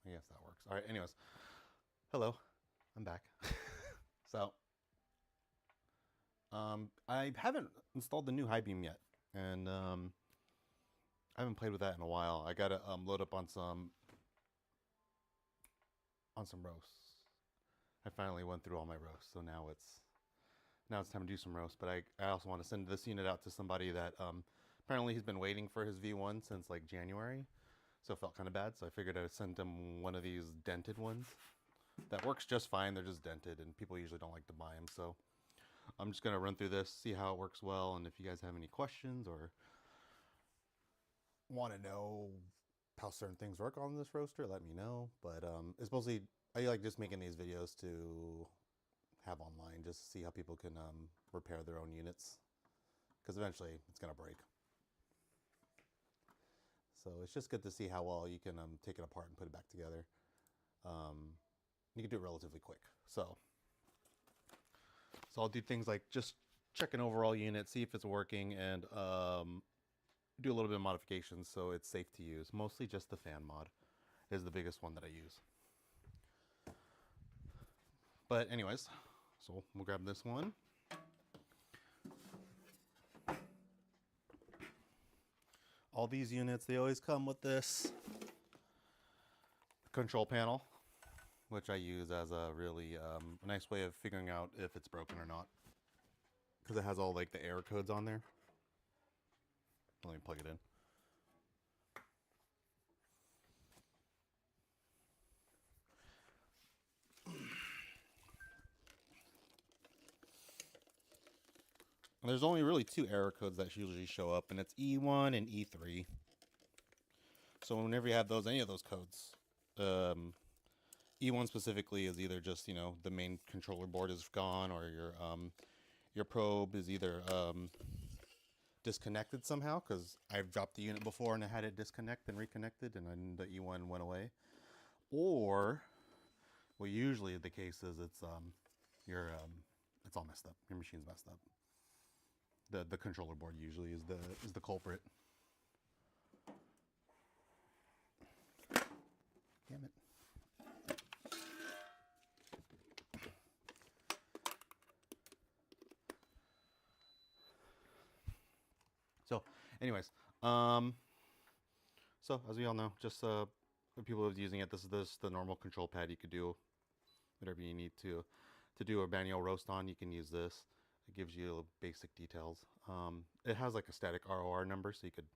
I guess that works. All right, anyways. Hello, I'm back. So, I haven't installed the new Hibean yet, and I haven't played with that in a while. I gotta load up on some roasts. I finally went through all my roasts, so now it's time to do some roasts. But I also want to send this unit out to somebody that apparently he's been waiting for his V1 since like January, so it felt kind of bad. So I figured I'd send him one of these dented ones that works just fine. They're just dented, and people usually don't like to buy them. So I'm just gonna run through this, see how it works well, and if you guys have any questions or want to know how certain things work on this roaster, let me know. But it's mostly I like just making these videos to have online, just to see how people can repair their own units, because eventually it's gonna break. So it's just good to see how well you can take it apart and put it back together. You can do it relatively quick. So I'll do things like just check an overall unit, see if it's working, and do a little bit of modifications so it's safe to use. Mostly just the fan mod is the biggest one that I use. But anyways, so we'll grab this one. All these units, they always come with this control panel, which I use as a really nice way of figuring out if it's broken or not, because it has all like the error codes on there. Let me plug it in. There's only really two error codes that usually show up, and it's E1 and E3. So whenever you have any of those codes, E1 specifically is either just, the main controller board is gone, or your probe is either disconnected somehow, because I've dropped the unit before and I had it disconnect and reconnected, and then the E1 went away. Or what usually the case is, it's it's all messed up. Your machine's messed up. The controller board usually is the culprit. Damn it. So, anyways, so as we all know, just for people who's using it, this is the normal control pad. You could do whatever you need to do a manual roast on. You can use this. It gives you basic details. It has like a static ROR number, so you could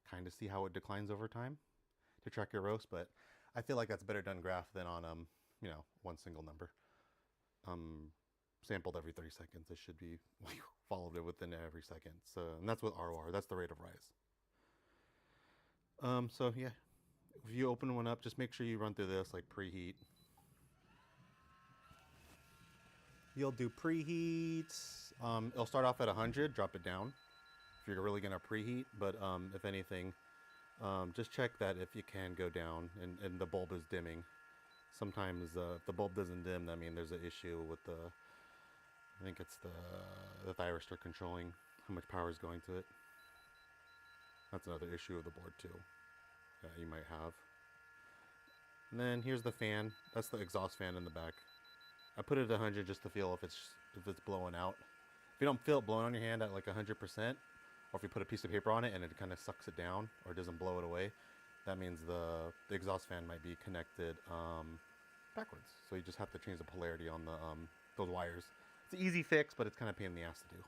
kind of see how it declines over time to track your roast. But I feel like that's better done graph than on one single number. Sampled every 30 seconds. It should be followed within every second. So, and that's with ROR. That's the rate of rise. So yeah, if you open one up, just make sure you run through this like preheat. You'll do preheat. It'll start off at 100, drop it down if you're really gonna preheat. But if anything, just check that if you can go down and the bulb is dimming. Sometimes if the bulb doesn't dim, that means there's an issue with I think it's the thyristor controlling how much power is going to it. That's another issue of the board too that you might have. And then here's the fan. That's the exhaust fan in the back. I put it at 100 just to feel if it's blowing out. If you don't feel it blowing on your hand at like 100%, or if you put a piece of paper on it and it kind of sucks it down or doesn't blow it away, that means the exhaust fan might be connected backwards. So you just have to change the polarity on those wires. It's an easy fix, but it's kind of a pain in the ass to do.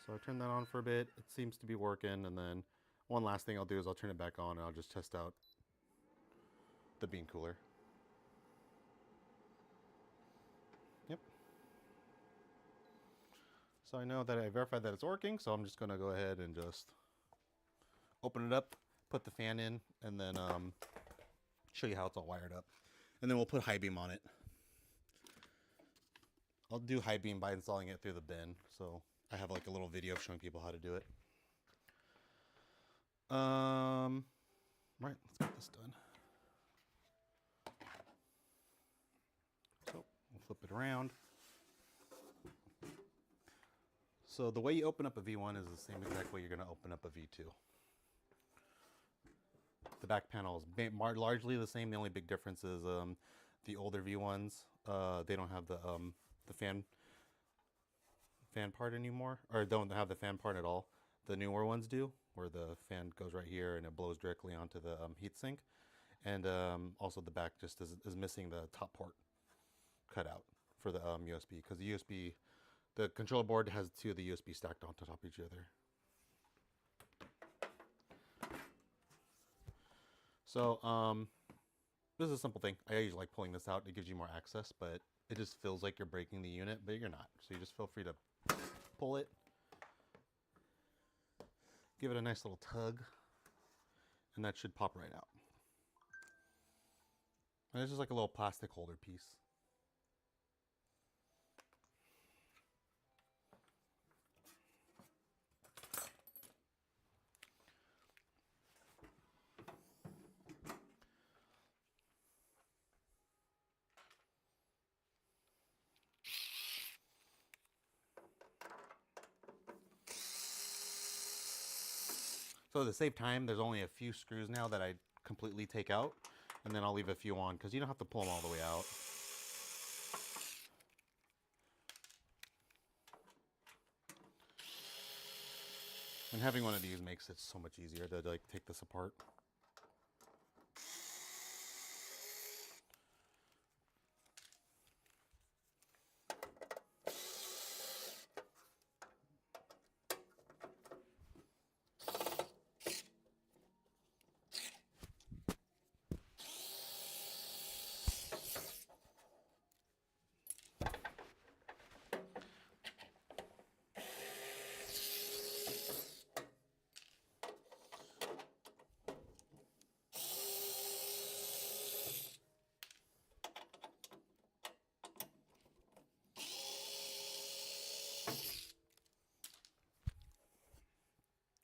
So I turn that on for a bit. It seems to be working, and then one last thing I'll do is I'll turn it back on and I'll just test out the bean cooler. Yep. So I know that I verified that it's working, so I'm just going to go ahead and just open it up, put the fan in, and then show you how it's all wired up. And then we'll put Hibean on it. I'll do Hibean by installing it through the bin, so I have like a little video showing people how to do it. Right, let's get this done. So we'll flip it around. So the way you open up a V1 is the same exact way you're going to open up a V2. The back panel is largely the same. The only big difference is the older V ones. They don't have the fan part anymore, or don't have the fan part at all. The newer ones do, where the fan goes right here and it blows directly onto the heatsink. And also the back just is missing the top port cutout for the USB, because the controller board has two of the USB stacked on top of each other. So this is a simple thing. I usually like pulling this out. It gives you more access, but it just feels like you're breaking the unit, but you're not. So you just feel free to pull it, give it a nice little tug, and that should pop right out. And it's just like a little plastic holder piece. So to save time, there's only a few screws now that I completely take out, and then I'll leave a few on because you don't have to pull them all the way out. And having one of these makes it so much easier to like take this apart.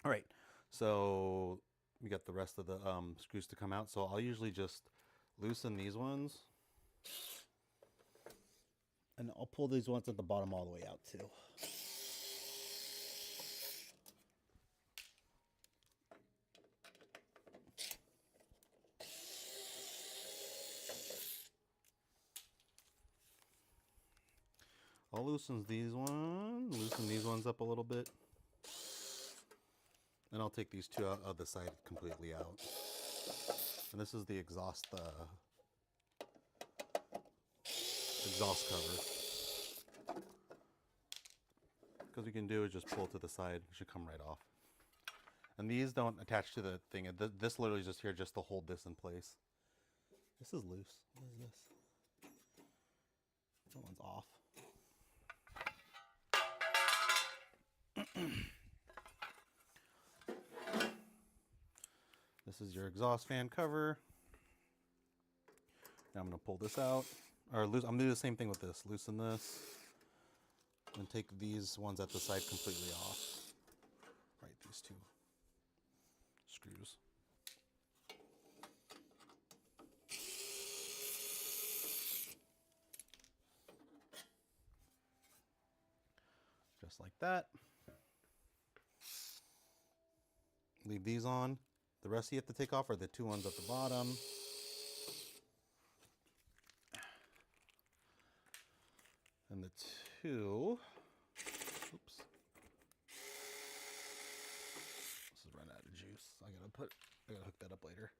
All right, so we got the rest of the screws to come out. So I'll usually just loosen these ones, and I'll pull these ones at the bottom all the way out too. I'll loosen these ones up a little bit. And I'll take these two out of the side completely out. And this is the exhaust cover. Because what you can do is just pull it to the side. It should come right off. And these don't attach to the thing. This literally is just here just to hold this in place. This is loose. What is this? That one's off. This is your exhaust fan cover. Now I'm going to pull this out. Or I'm going to do the same thing with this. Loosen this. And take these ones at the side completely off. Right, these two screws. Just like that. Leave these on. The rest you have to take off are the two ones at the bottom. And the two, oops. This is running out of juice. I gotta hook that up later.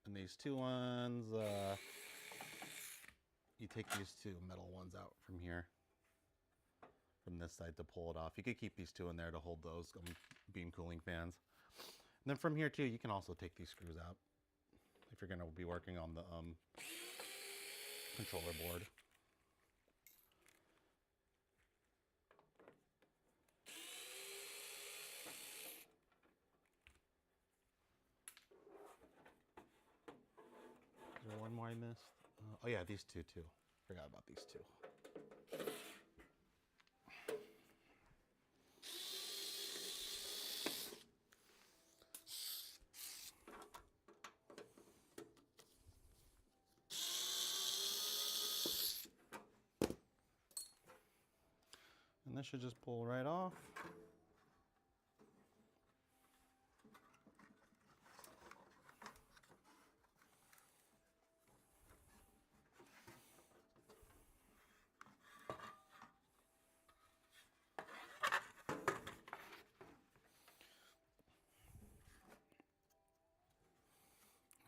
And these two ones, you take these two metal ones out from here. From this side to pull it off. You could keep these two in there to hold those beam cooling fans. And then from here too, you can also take these screws out if you're going to be working on the controller board. Is there one more I missed? Oh yeah, these two too. Forgot about these two. And And this should just pull right off.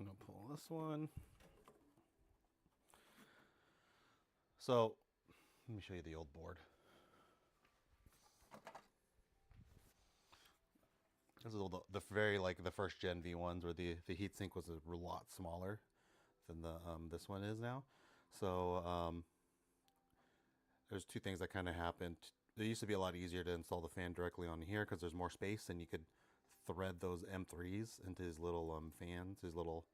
I'm gonna pull this one. So let me show you the old board. This is the very like the first gen V1s where the heatsink was a lot smaller than the this one is now. So there's two things that kind of happened. It used to be a lot easier to install the fan directly on here because there's more space and you could thread those M3s into his little fans, his little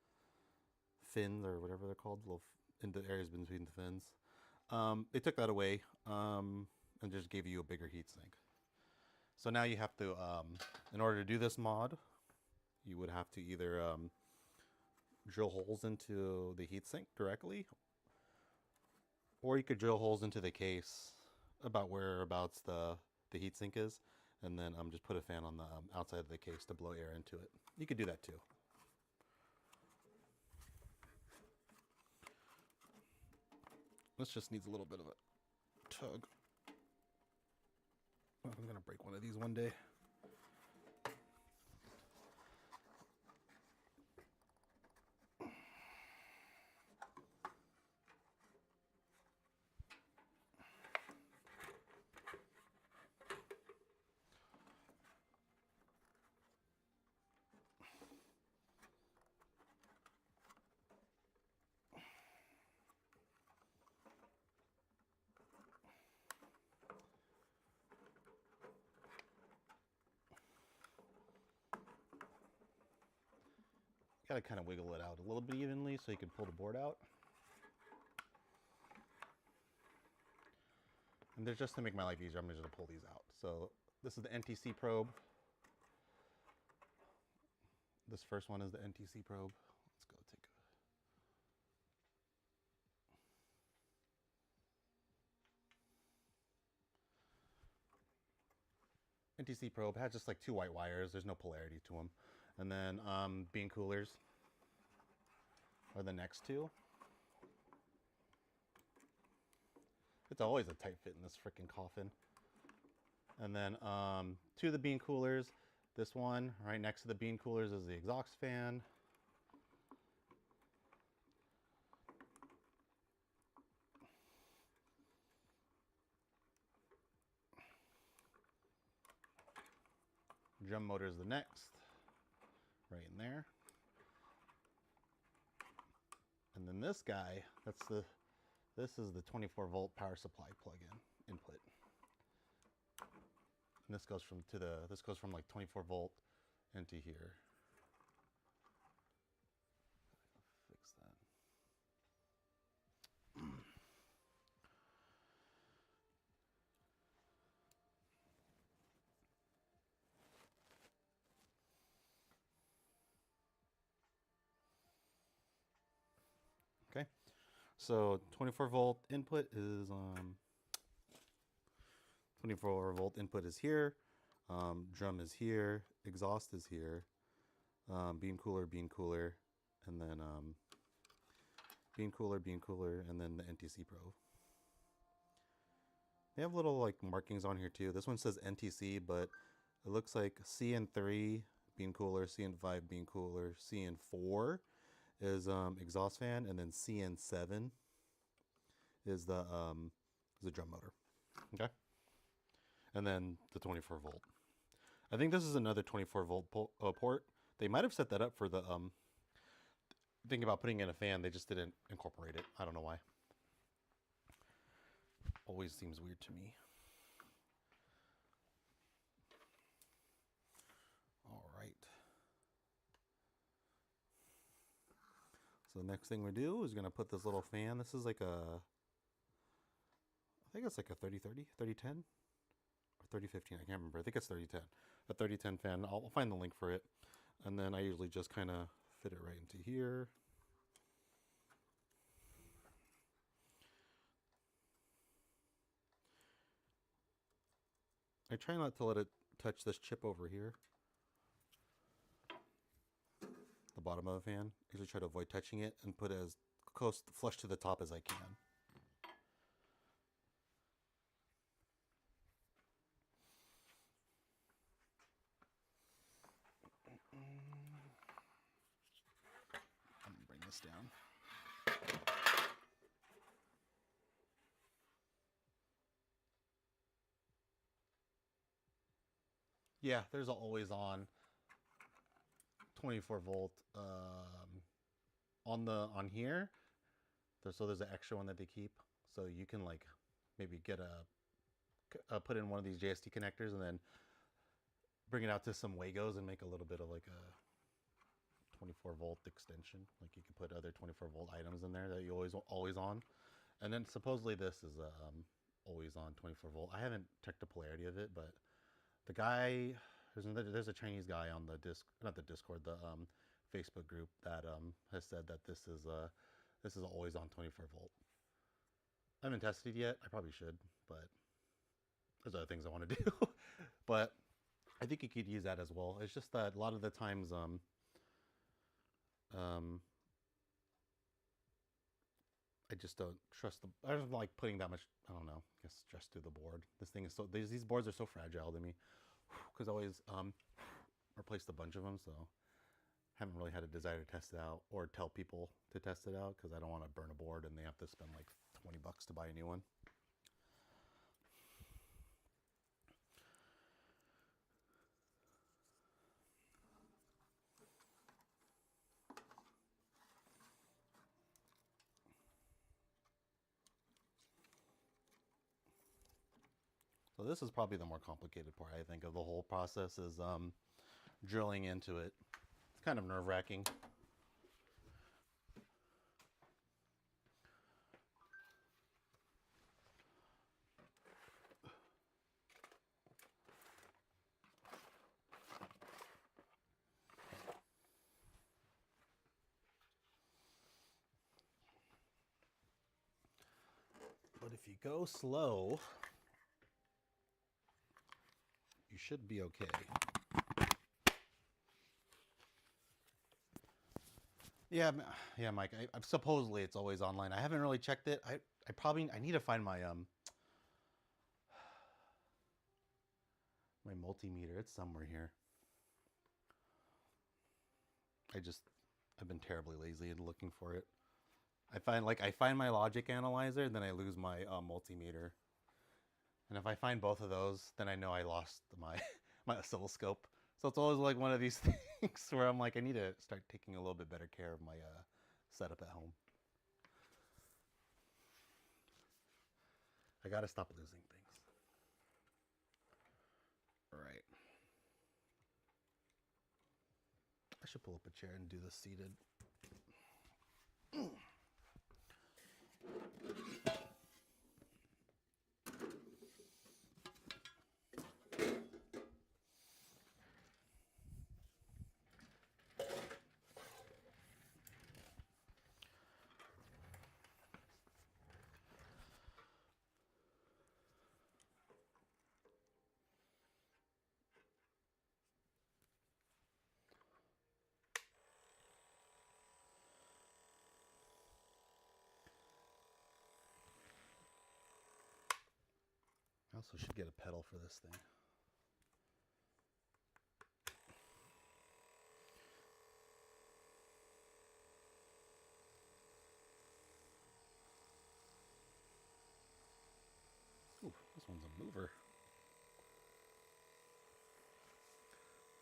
fins or whatever they're called, little in the areas between the fins. They took that away and just gave you a bigger heatsink. So now you have to, in order to do this mod, you would have to either drill holes into the heatsink directly, or you could drill holes into the case about whereabouts the heatsink is, and then just put a fan on the outside of the case to blow air into it. You could do that too. This just needs a little bit of a tug. I'm gonna break one of these one day. Gotta kind of wiggle it out a little bit evenly so you can pull the board out. And there's just to make my life easier, I'm just gonna pull these out. So this is the NTC probe. This first one is the NTC probe. Let's go take a NTC probe. Has just like two white wires. There's no polarity to them. And then bean coolers are the next two. It's always a tight fit in this freaking coffin. And then two of the bean coolers. This one right next to the bean coolers is the exhaust fan. Drum motor is the next, right in there. And then this guy, this is the 24 volt power supply plug-in input. And this goes from like 24 volt into here. Fix that. Okay, so 24 volt input is 24 volt input is here, drum is here, exhaust is here, bean cooler, and then bean cooler, and then the NTC probe. They have little like markings on here too. This one says NTC, but it looks like CN3 bean cooler, CN5 bean cooler, CN4 is exhaust fan, and then CN7 is the drum motor. Okay, and then the 24 volt. I think this is another 24 volt port. They might have set that up for the thinking about putting in a fan. They just didn't incorporate it. I don't know why. Always seems weird to me. All right. So the next thing we do is going to put this little fan. This is like I think it's like a 30-30, 30-10, or 30-15. I can't remember. I think it's 30-10. A 30-10 fan. I'll find the link for it. And then I usually just kind of fit it right into here. I try not to let it touch this chip over here, the bottom of the fan. I usually try to avoid touching it and put it as close flush to the top as I can. I'm gonna bring this down. Yeah, there's an always on 24 volt on here. So there's an extra one that they keep, so you can like maybe get put in one of these JST connectors and then bring it out to some Wagos and make a little bit of like a 24 volt extension. Like you can put other 24 volt items in there that you always on. And then supposedly this is always on 24 volt. I haven't checked the polarity of it, but the guy, there's a Chinese guy on the not the Discord, the Facebook group that has said that this is always on 24 volt. I haven't tested it yet. I probably should, but there's other things I want to do. But I think you could use that as well. It's just that a lot of the times I just don't trust I don't like putting that much, I don't know, I guess stress through the board. This thing is these boards are so fragile to me because I always replaced a bunch of them, so haven't really had a desire to test it out or tell people to test it out because I don't want to burn a board and they have to spend like $20 to buy a new one. So this is probably the more complicated part, I think, of the whole process is drilling into it. It's kind of nerve-wracking. But if you go slow, you should be okay. Yeah, Mike. Supposedly it's always online. I haven't really checked it. I need to find my my multimeter. It's somewhere here. I've been terribly lazy in looking for it. I find my logic analyzer, then I lose my multimeter. And if I find both of those, then I know I lost my my oscilloscope. So it's always like one of these things where I'm like, I need to start taking a little bit better care of my setup at home. I gotta stop losing things. All right. I should pull up a chair and do this seated. I also should get a pedal for this thing. Ooh, this one's a mover.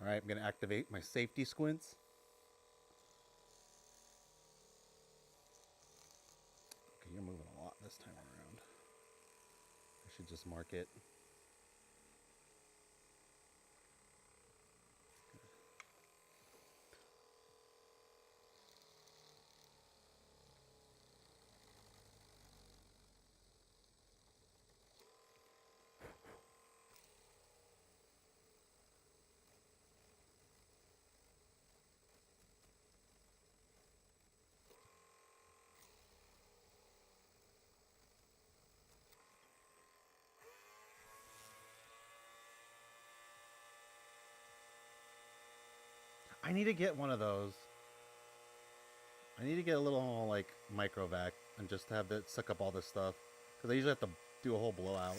All right, I'm going to activate my safety squints. Okay, you're moving a lot this time around. I should just mark it. I need to get one of those. I need to get a little like micro vac and just have it suck up all this stuff because I usually have to do a whole blowout.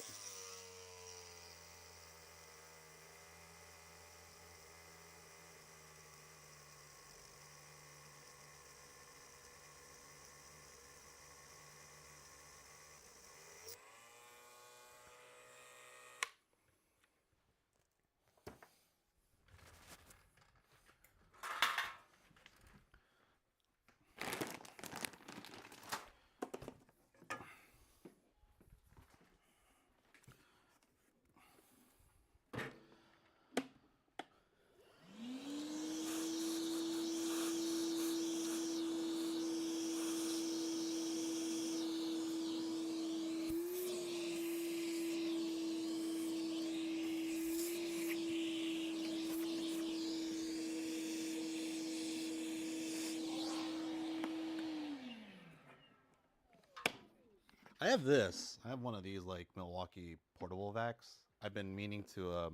I have this. I have one of these like Milwaukee portable vacs. I've been meaning to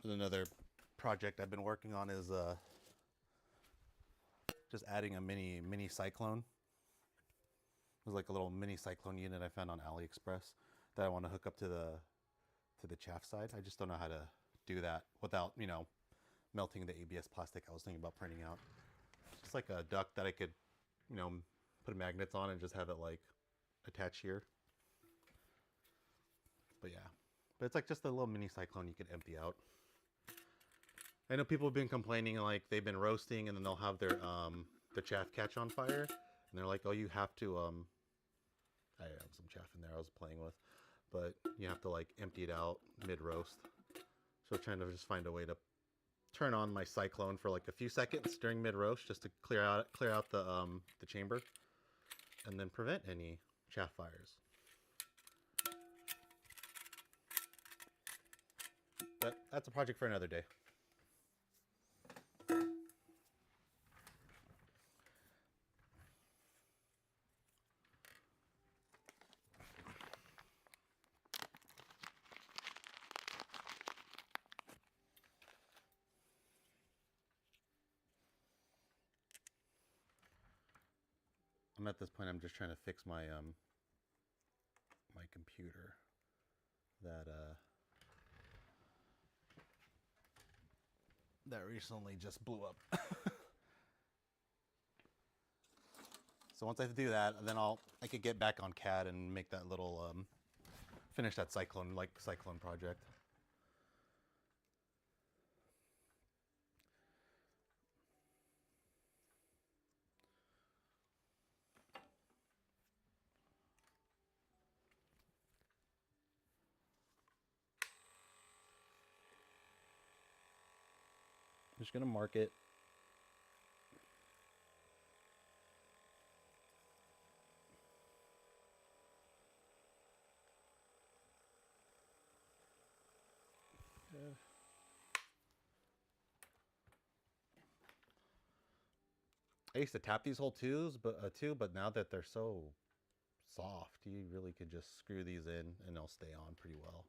another project I've been working on is just adding a mini cyclone. It was like a little mini cyclone unit I found on AliExpress that I want to hook up to the chaff side. I just don't know how to do that without, you know, melting the ABS plastic I was thinking about printing out. Just like a duct that I could, you know, put magnets on and just have it like attach here. But yeah, but it's like just a little mini cyclone you could empty out. I know people have been complaining like they've been roasting and then they'll have their chaff catch on fire and they're like, oh, you have to I have some chaff in there I was playing with, but you have to like empty it out mid roast. So trying to just find a way to turn on my cyclone for like a few seconds during mid roast just to clear out the chamber and then prevent any chaff fires. But that's a project for another day. I'm at this point I'm just trying to fix my my computer that recently just blew up. So once I do that, then I could get back on CAD and make that little finish that cyclone project. I'm just gonna mark it. I used to tap these whole tubes, but now that they're so soft, you really could just screw these in and they'll stay on pretty well.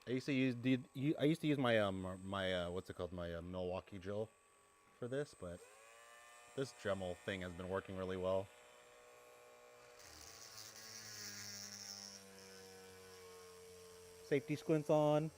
I used to use my what's it called, my Milwaukee drill for this, but this Dremel thing has been working really well. Safety squints on.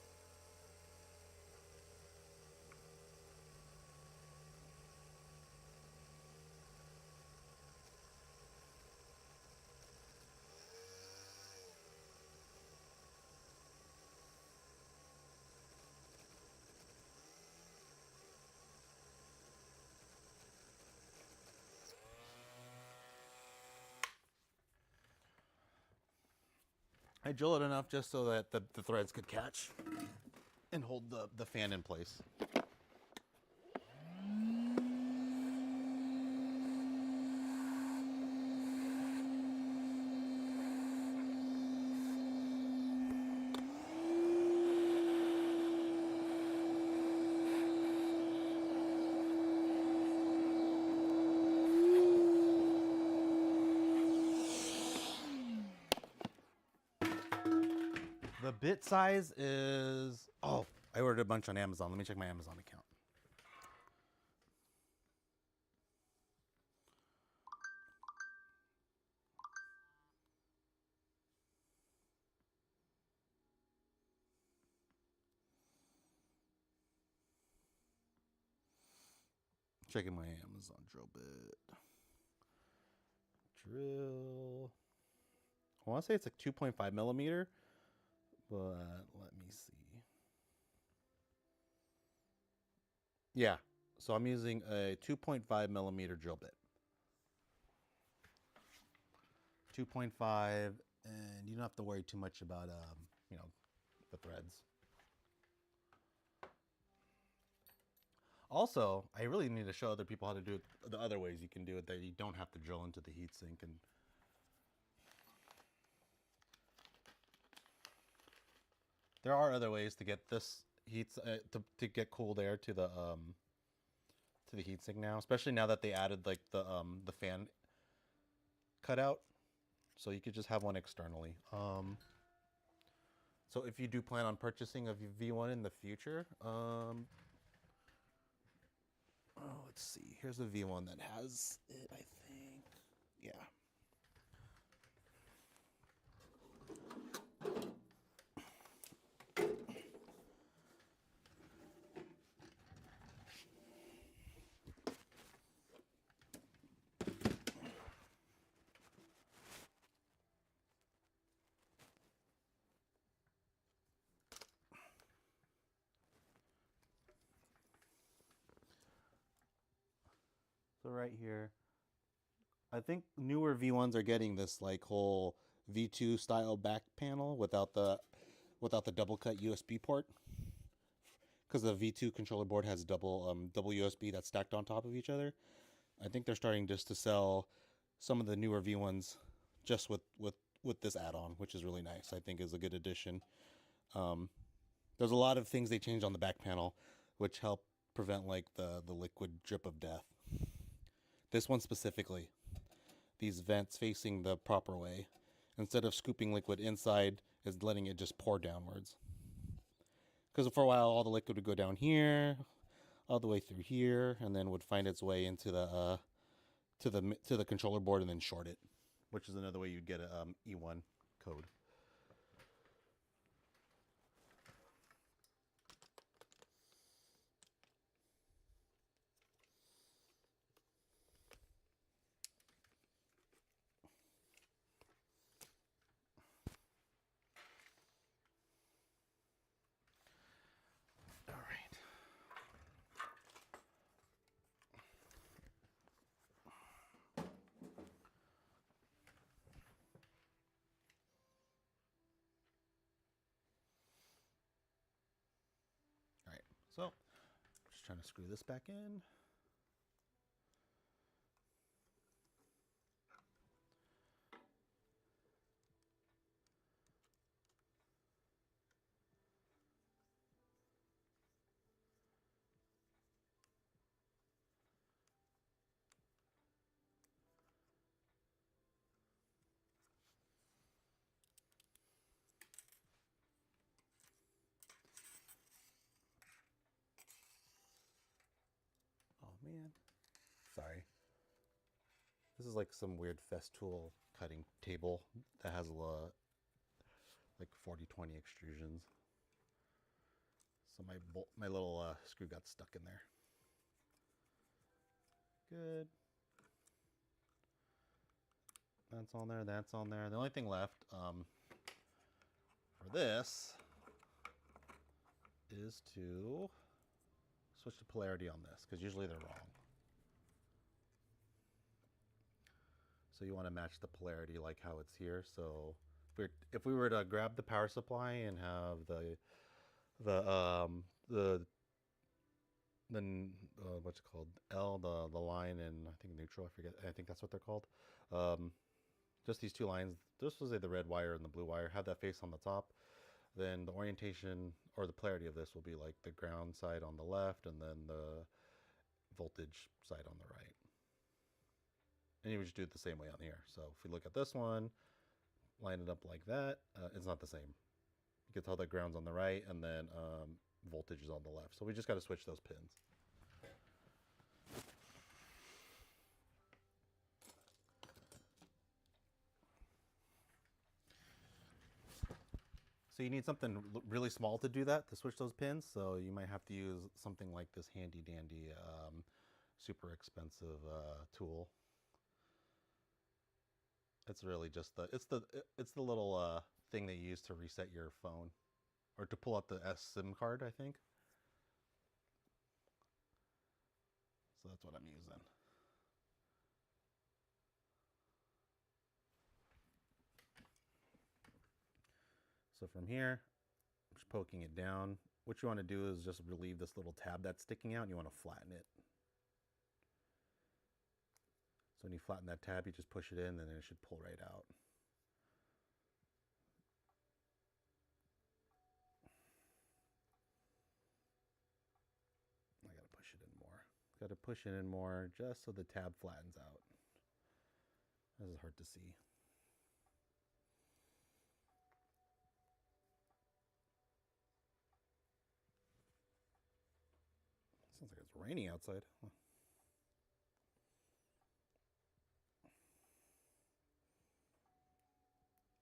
I drill it enough just so that the threads could catch and hold the fan in place. bit size is... Oh, I ordered a bunch on Amazon. Let me check my Amazon account. Checking my Amazon drill bit. Drill. I want to say it's like 2.5 millimeter, but let me see. Yeah, so I'm using a 2.5 millimeter drill bit. 2.5, and you don't have to worry too much about, you know, the threads. Also, I really need to show other people how to do it, the other ways you can do it that you don't have to drill into the heatsink. And there are other ways to get this to get cooled air to the heatsink now, especially now that they added like the fan cutout, so you could just have one externally. So if you do plan on purchasing a V1 in the future, let's see. Here's a V1 that has it, I think. Yeah. So right here, I think newer V1s are getting this like whole V2 style back panel without the double cut USB port, because the V2 controller board has double USB that's stacked on top of each other. I think they're starting just to sell some of the newer V1s just with this add-on, which is really nice. I think is a good addition. There's a lot of things they changed on the back panel, which help prevent like the liquid drip of death. This one specifically, these vents facing the proper way, instead of scooping liquid inside, is letting it just pour downwards. Because for a while, all the liquid would go down here, all the way through here, and then would find its way into the to the controller board and then short it, which is another way you'd get a E1 code. So, just trying to screw this back in. Oh man, sorry. This is like some weird Festool cutting table that has like 40-20 extrusions. So my little screw got stuck in there. Good. That's on there. That's on there. The only thing left for this is to switch to polarity on this, because usually they're wrong. So you want to match the polarity like how it's here. So if we were to grab the power supply and have the what's it called, the line, and I think neutral, I think that's what they're called, just these two lines, this was the red wire and the blue wire, have that face on the top, then the orientation or the polarity of this will be like the ground side on the left and then the voltage side on the right. And you would just do it the same way on here. So if we look at this one, line it up like that, it's not the same. You can tell that ground's on the right, and then voltage is on the left. So we just got to switch those pins. So you need something really small to do that, to switch those pins. So you might have to use something like this handy dandy, super expensive tool. It's really just it's the little thing they use to reset your phone, or to pull out the SIM card, I think. So that's what I'm using. So from here, I'm just poking it down. What you want to do is just relieve this little tab that's sticking out, and you want to flatten it. So when you flatten that tab, you just push it in, and then it should pull right out. I gotta push it in more. Gotta push it in more just so the tab flattens out. This is hard to see. Sounds like it's raining outside. Huh.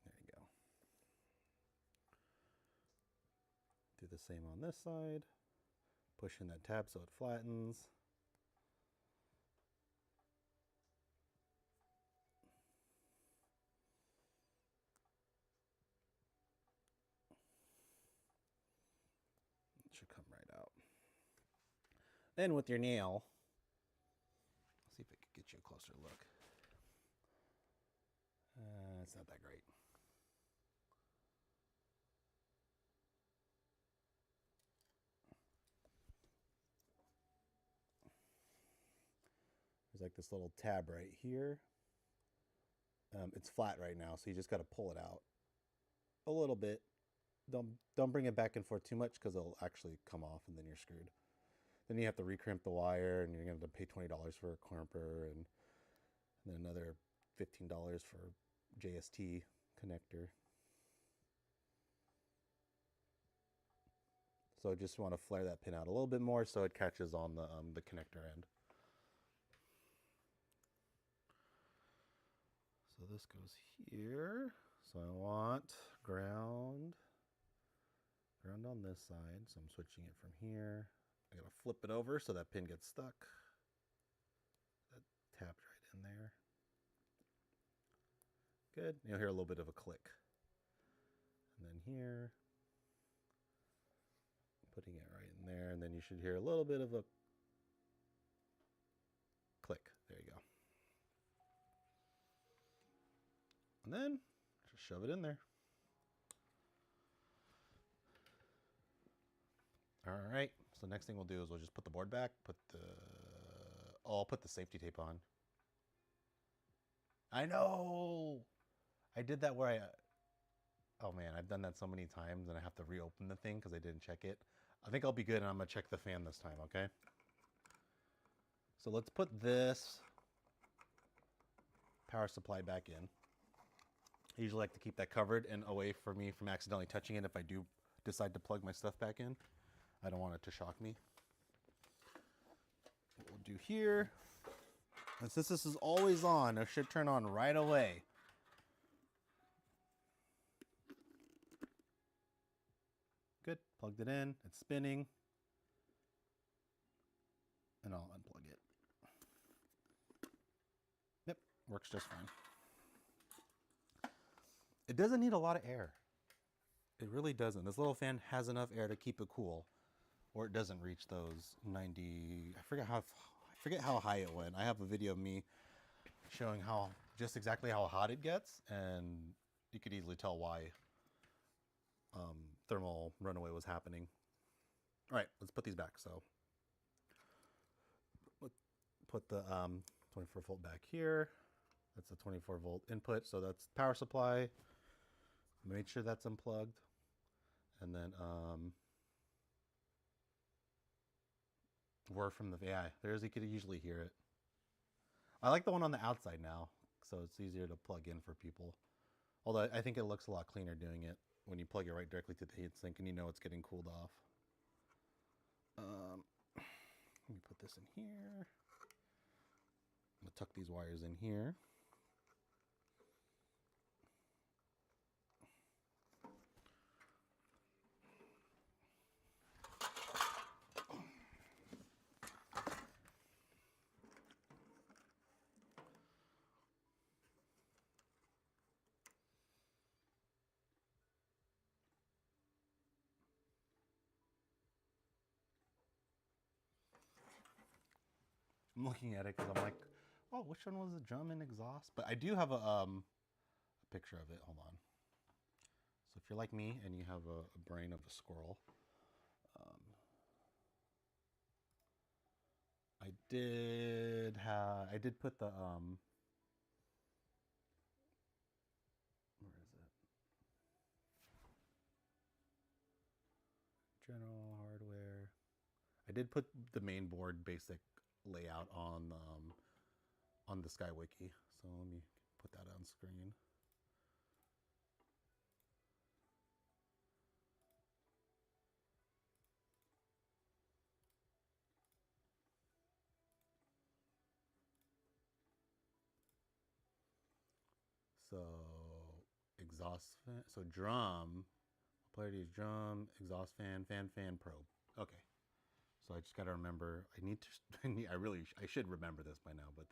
There you go. Do the same on this side. Push in that tab so it flattens. It should come right out. Then with your nail, let's see if it can get you a closer look. It's not that great. There's like this little tab right here. It's flat right now, so you just got to pull it out a little bit. Don't bring it back and forth too much, because it'll actually come off, and then you're screwed. Then you have to recrimp the wire, and you're going to have to pay $20 for a crimper, and then another $15 for JST connector. So just want to flare that pin out a little bit more so it catches on the connector end. So this goes here. So I want ground on this side. So I'm switching it from here. I gotta flip it over so that pin gets stuck. That tapped right in there. Good. You'll hear a little bit of a click. And then here, putting it right in there, and then you should hear a little bit of a click. There you go. And then just shove it in there. All right. So next thing we'll do is we'll just put the board back, I'll put the safety tape on. I know. I did that where oh man, I've done that so many times, and I have to reopen the thing because I didn't check it. I think I'll be good, and I'm gonna check the fan this time, okay? So let's put this power supply back in. I usually like to keep that covered and away from me from accidentally touching it if I do decide to plug my stuff back in. I don't want it to shock me. What we'll do here, and since this is always on, it should turn on right away. Good, plugged it in, it's spinning, and I'll unplug it. Yep, works just fine. It doesn't need a lot of air. It really doesn't. This little fan has enough air to keep it cool, or it doesn't reach those 90. I forget how high it went. I have a video of me showing just exactly how hot it gets, and you could easily tell why thermal runaway was happening. All right, let's put these back. So put the 24 volt back here. That's a 24 volt input, so that's power supply. Make sure that's unplugged. And then word from the you could usually hear it. I like the one on the outside now, so it's easier to plug in for people. Although I think it looks a lot cleaner doing it when you plug it right directly to the heatsink, and you know it's getting cooled off. Let me put this in here. I'm gonna tuck these wires in here. I'm looking at it because I'm like, oh, which one was the drum and exhaust? But I do have a picture of it. Hold on. So if you're like me and you have a brain of a squirrel, I did put the where is it? General hardware. I did put the main board basic layout on the Skywiki. So let me put that on screen. So exhaust fan, so drum, polarity is drum, exhaust fan, fan, probe. Okay. So I just got to remember, I should remember this by now, but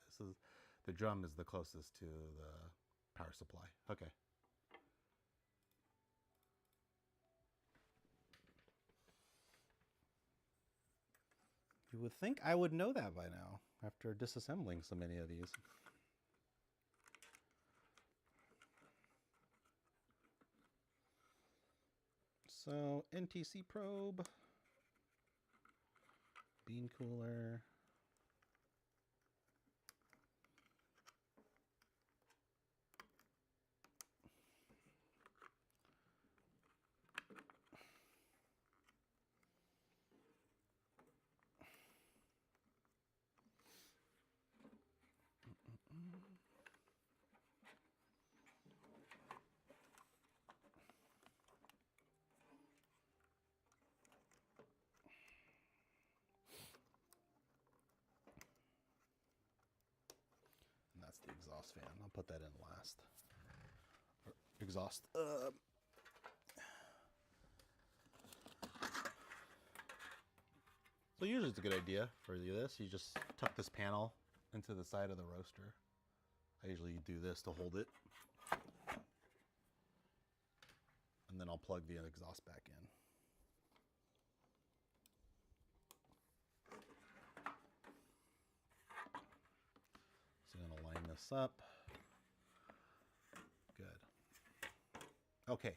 the drum is the closest to the power supply. Okay. You would think I would know that by now after disassembling so many of these. So NTC probe, bean cooler. And that's the exhaust fan. I'll put that in last. Exhaust. So usually it's a good idea for this. You just tuck this panel into the side of the roaster. I usually do this to hold it. And then I'll plug the exhaust back in. So I'm going to line this up. Good. Okay.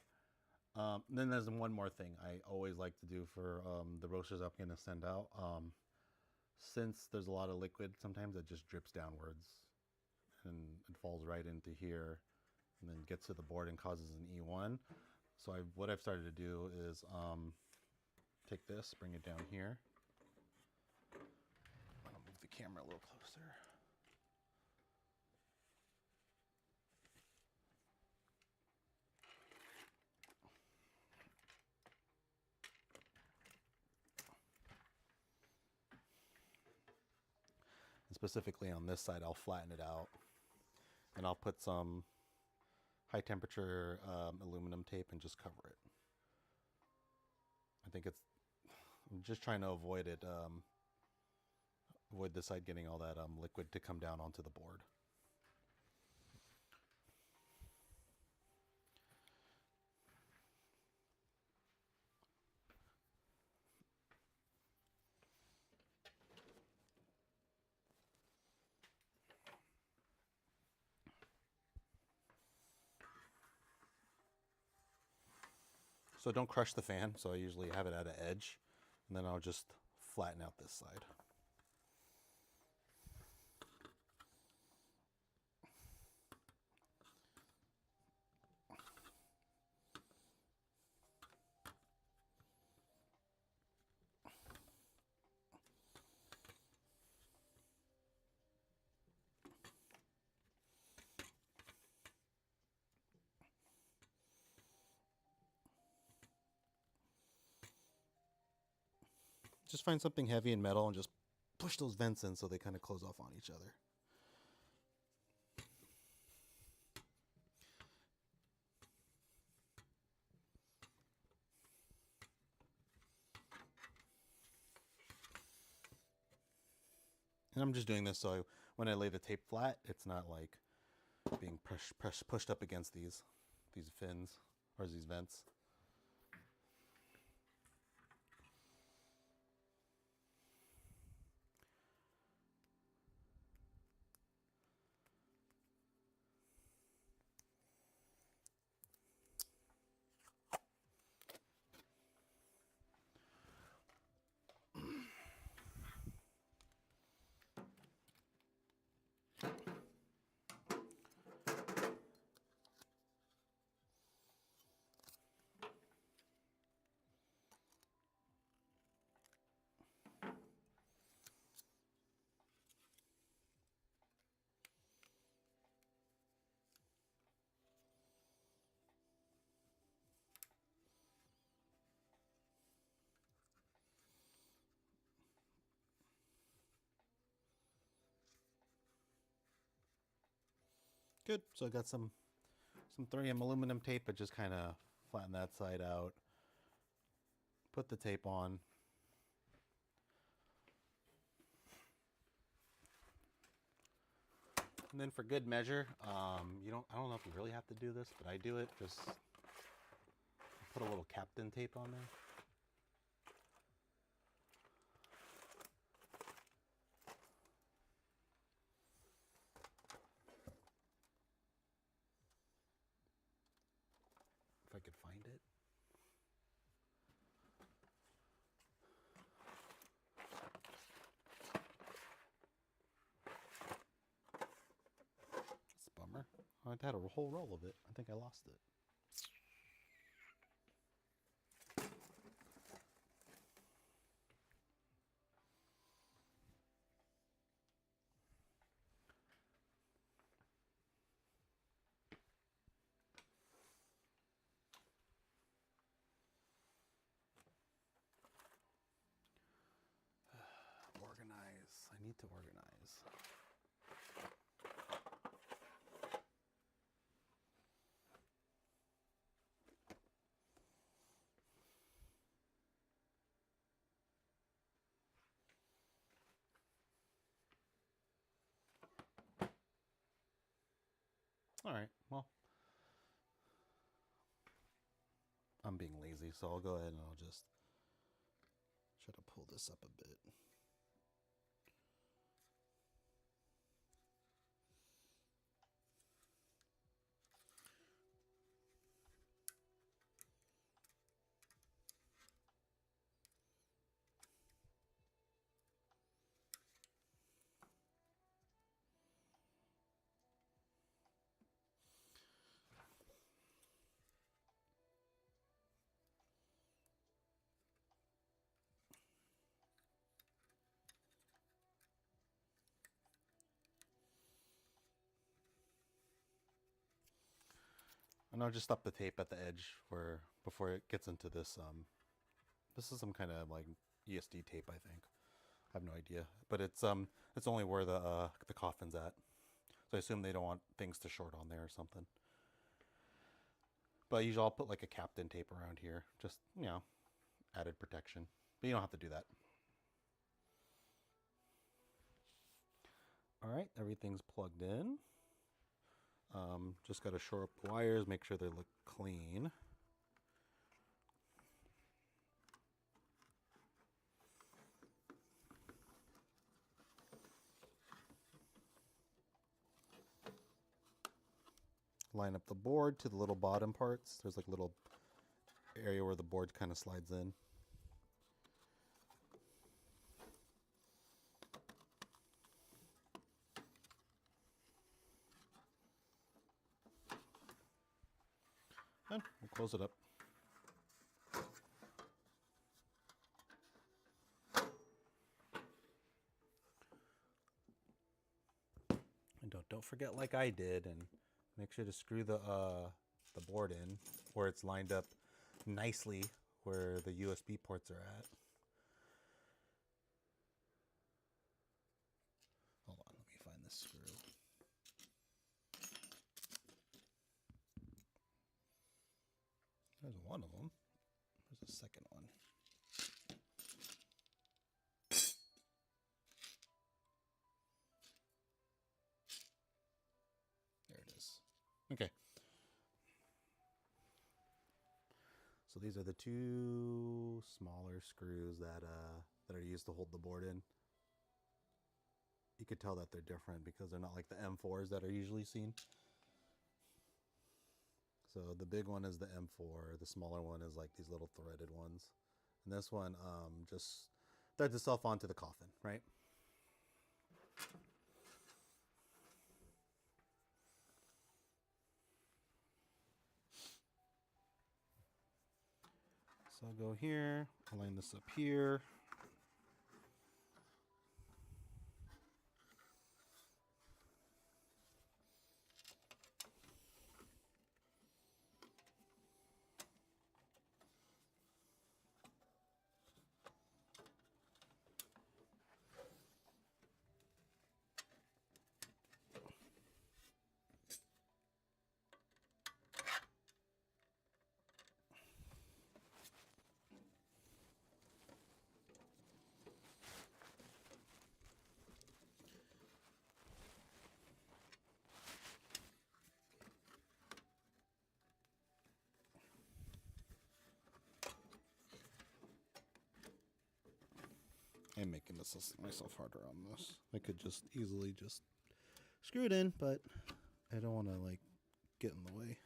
Then there's one more thing I always like to do for the roasters I'm going to send out. Since there's a lot of liquid, sometimes it just drips downwards and it falls right into here and then gets to the board and causes an E1. So what I've started to do is take this, bring it down here. I'm going to move the camera a little closer. And specifically on this side, I'll flatten it out and I'll put some high temperature aluminum tape and just cover it. I'm just trying to avoid this side getting all that liquid to come down onto the board. So don't crush the fan. So I usually have it at an edge, and then I'll just flatten out this side. Just find something heavy and metal and just push those vents in so they kind of close off on each other. And I'm just doing this so when I lay the tape flat, it's not like being pushed up against these fins or these vents. Good. So I got some 3M aluminum tape, but just kind of flatten that side out. Put the tape on. And then for good measure, I don't know if you really have to do this, but I do it. Just put a little Captain tape on there. If I could find it. That's a bummer. I had a whole roll of it. I think I lost it. Organize. I need to organize. All right, well, I'm being lazy, so I'll go ahead and I'll just try to pull this up a bit. And I'll just stop the tape at the edge where before it gets into this. This is some kind of like ESD tape, I think. I have no idea, but it's only where the coffin's at. So I assume they don't want things to short on there or something. But usually I'll put like a Captain tape around here, just added protection. But you don't have to do that. All right, everything's plugged in. Just got to shore up the wires, make sure they look clean. Line up the board to the little bottom parts. There's like a little area where the board kind of slides in. And we'll close it up. And don't forget like I did, and make sure to screw the board in where it's lined up nicely where the USB ports are at. this screw. There's one of them. There's a second one. There it is. Okay. So these are the two smaller screws that are used to hold the board in. You could tell that they're different because they're not like the M4s that are usually seen. So the big one is the M4, the smaller one is like these little threaded ones. And this one just threads itself onto the coffin, right? So I'll go here, I'll line this up here. I'm making myself harder on this. I could just easily just screw it in, but I don't want to like get in the way.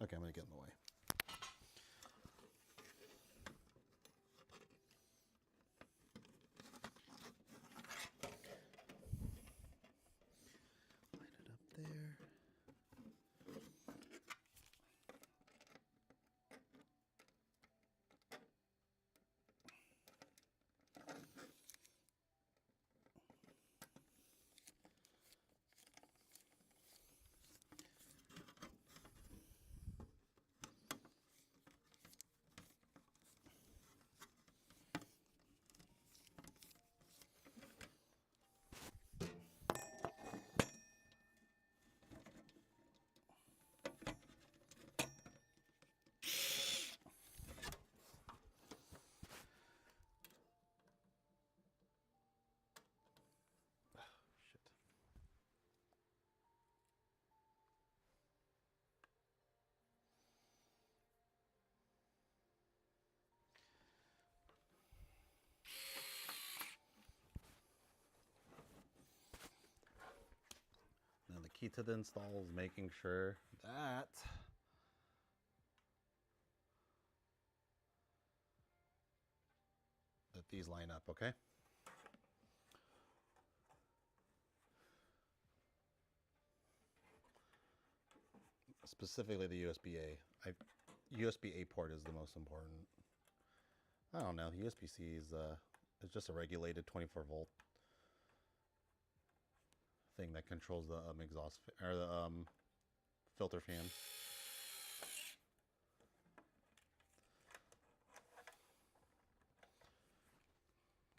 Okay, I'm going to get in the way. Line it up there. Now the key to the install is making sure that these line up, okay? Specifically the USB-A. USB-A port is the most important. I don't know, USB-C is just a regulated 24 volt thing that controls the exhaust or the filter fan.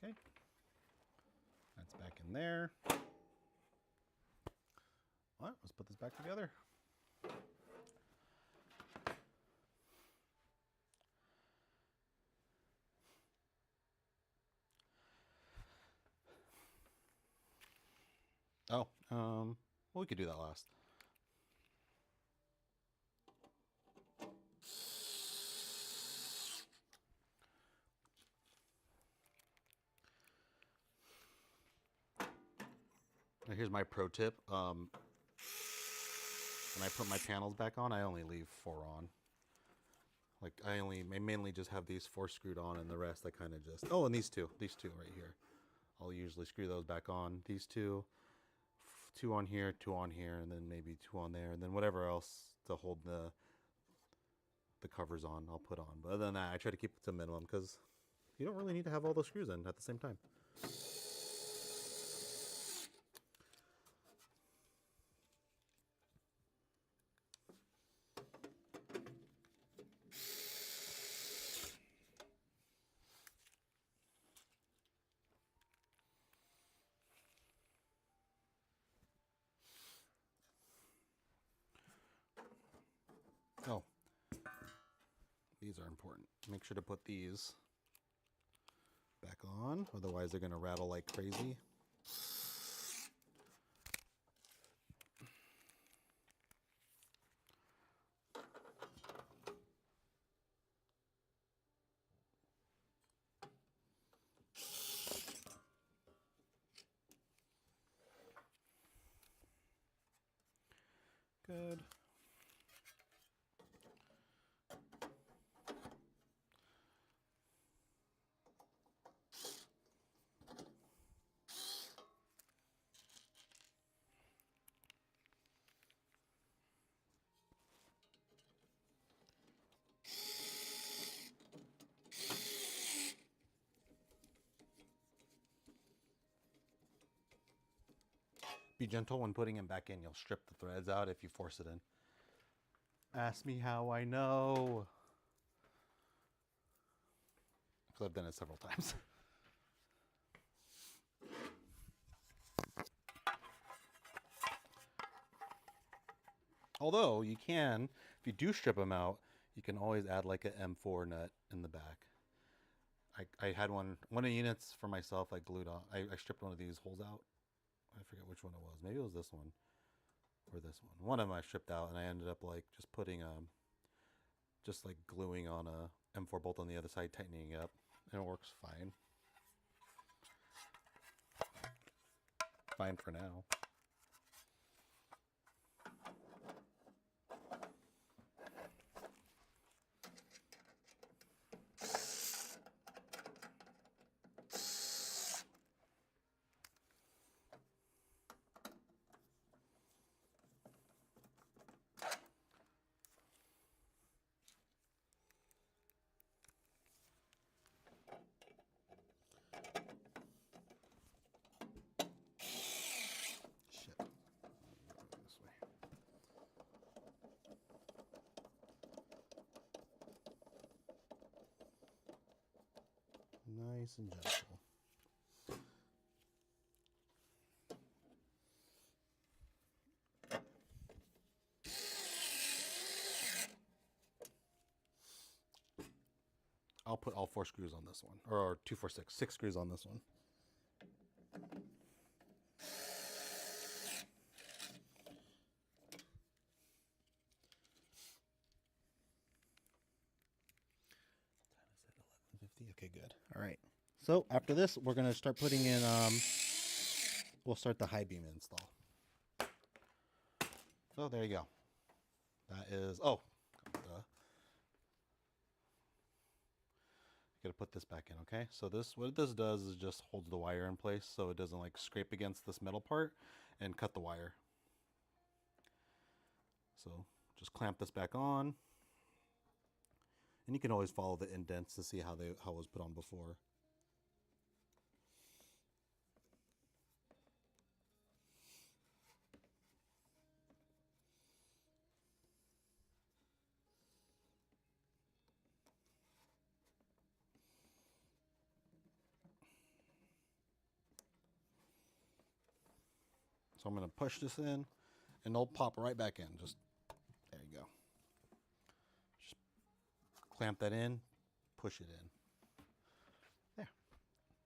Okay, that's back in there. All right, let's put this back together. Oh, well, we could do that last. Now here's my pro tip. When I put my panels back on, I only leave 4 on. Like I mainly just have these 4 screwed on, and the rest I kind of just, oh, and these two right here. I'll usually screw those back on. These two on here, 2 on here, and then maybe 2 on there, and then whatever else to hold the covers on, I'll put on. But other than that, I try to keep it to a minimum because you don't really need to have all those screws in at the same time. these are important. Make sure to put these back on, otherwise they're going to rattle like crazy. Good. Be gentle when putting them back in. You'll strip the threads out if you force it in. Ask me how I know. Because I've done it several times. Although you can, if you do strip them out, you can always add like an M4 nut in the back. I had one of the units for myself. I glued on. I stripped one of these holes out. I forget which one it was. Maybe it was this one or this one. One of them I stripped out, and I ended up like just putting just like gluing on a M4 bolt on the other side, tightening it up, and it works fine. Fine for now. Nice and gentle. I'll put all 4 screws on this one, or 2, 4, 6, 6 screws on this one. Okay, good. All right. So after this, we're going to start putting in, we'll start the Hibean install. So there you go. That is, oh, got to put this back in, okay? So this, what this does is just holds the wire in place so it doesn't like scrape against this metal part and cut the wire. So just clamp this back on. And you can always follow the indents to see how it was put on before. So I'm going to push this in, and it'll pop right back in. Just, there you go. Just clamp that in, push it in. There.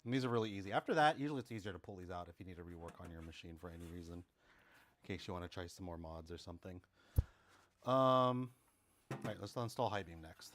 And these are really easy. After that, usually it's easier to pull these out if you need to rework on your machine for any reason, in case you want to try some more mods or something. All right, let's install Hibean next.